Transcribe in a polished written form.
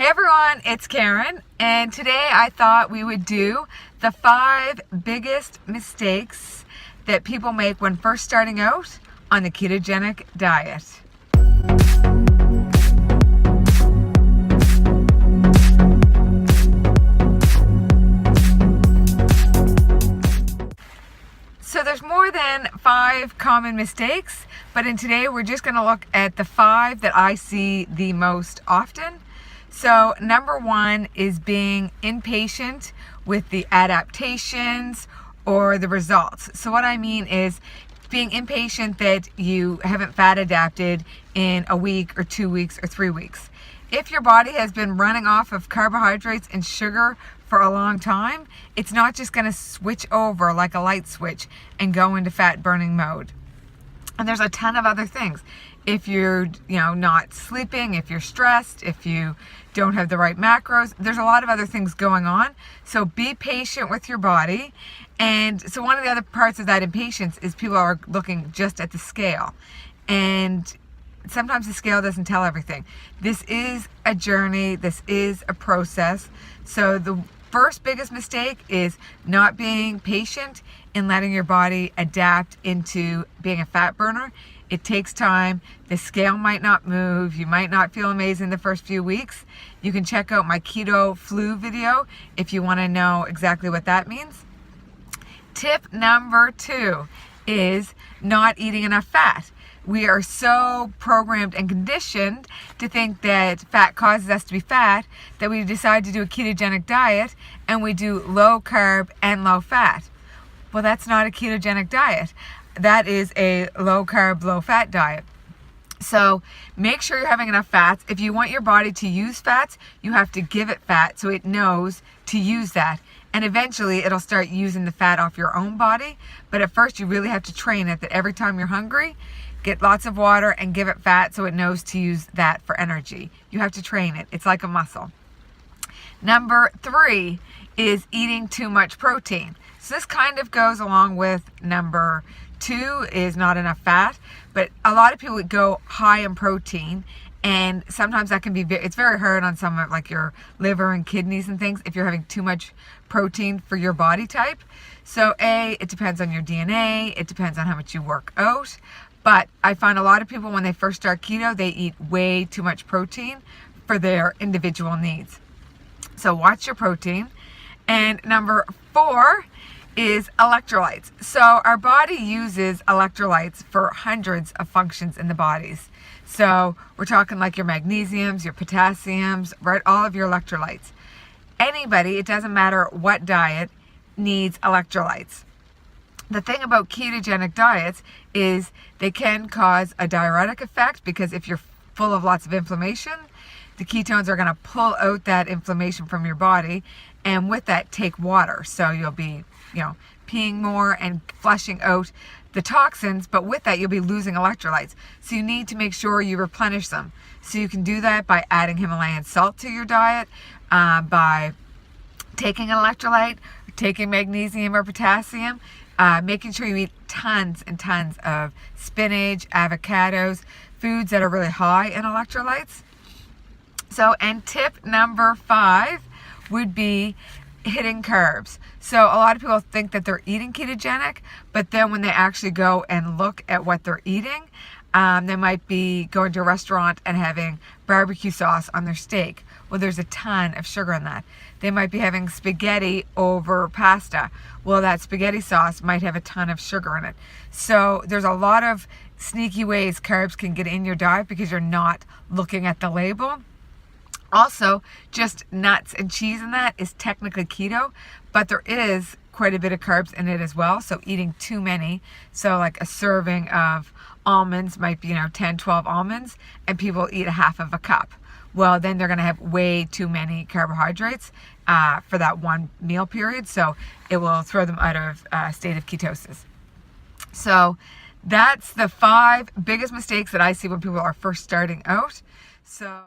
Hey everyone, it's Karen, and today I thought we would do the 5 biggest mistakes that people make when first starting out on the ketogenic diet. So there's more than 5 common mistakes, but in today we're just going to look at the 5 that I see the most often. So number 1 is being impatient with the adaptations or the results. So what I mean is being impatient that you haven't fat adapted in a week or 2 weeks or 3 weeks. If your body has been running off of carbohydrates and sugar for a long time, it's not just going to switch over like a light switch and go into fat burning mode. And there's a ton of other things. If you're, not sleeping, if you're stressed, if you don't have the right macros, there's a lot of other things going on. So be patient with your body. And so one of the other parts of that impatience is people are looking just at the scale. And sometimes the scale doesn't tell everything. This is a journey. This is a process. So the first biggest mistake is not being patient in letting your body adapt into being a fat burner. It takes time. The scale might not move. You might not feel amazing the first few weeks. You can check out my keto flu video if you want to know exactly what that means. Tip number 2 is not eating enough fat. We are so programmed and conditioned to think that fat causes us to be fat that we decide to do a ketogenic diet and we do low carb and low fat. Well, that's not a ketogenic diet. That is a low carb, low fat diet. So make sure you're having enough fats. If you want your body to use fats, you have to give it fat so it knows to use that. And eventually it'll start using the fat off your own body. But at first you really have to train it that every time you're hungry, get lots of water and give it fat so it knows to use that for energy. You have to train it. It's like a muscle. Number 3 is eating too much protein. So this kind of goes along with number 2 is not enough fat, but a lot of people go high in protein, and sometimes that can be, it's very hard on some of like your liver and kidneys and things if you're having too much protein for your body type. So it depends on your DNA, it depends on how much you work out, but I find a lot of people when they first start keto, they eat way too much protein for their individual needs. So watch your protein. And number 4 is electrolytes. So our body uses electrolytes for hundreds of functions in the bodies. So we're talking like your magnesiums, your potassiums, right? All of your electrolytes. Anybody, it doesn't matter what diet, needs electrolytes. The thing about ketogenic diets is they can cause a diuretic effect because if you're full of lots of inflammation, the ketones are going to pull out that inflammation from your body, and with that take water. So you'll be, peeing more and flushing out the toxins, but with that you'll be losing electrolytes. So you need to make sure you replenish them. So you can do that by adding Himalayan salt to your diet, by taking an electrolyte, taking magnesium or potassium, making sure you eat tons and tons of spinach, avocados, foods that are really high in electrolytes. So, and tip number 5 would be hitting carbs. So a lot of people think that they're eating ketogenic, but then when they actually go and look at what they're eating, they might be going to a restaurant and having barbecue sauce on their steak. Well, there's a ton of sugar in that. They might be having spaghetti over pasta. Well, that spaghetti sauce might have a ton of sugar in it. So there's a lot of sneaky ways carbs can get in your diet because you're not looking at the label. Also, just nuts and cheese in that is technically keto, but there is quite a bit of carbs in it as well. So eating too many, so like a serving of almonds might be, 10, 12 almonds, and people eat a half of a cup. Well, then they're going to have way too many carbohydrates for that one meal period. So it will throw them out of a state of ketosis. So that's the 5 biggest mistakes that I see when people are first starting out. So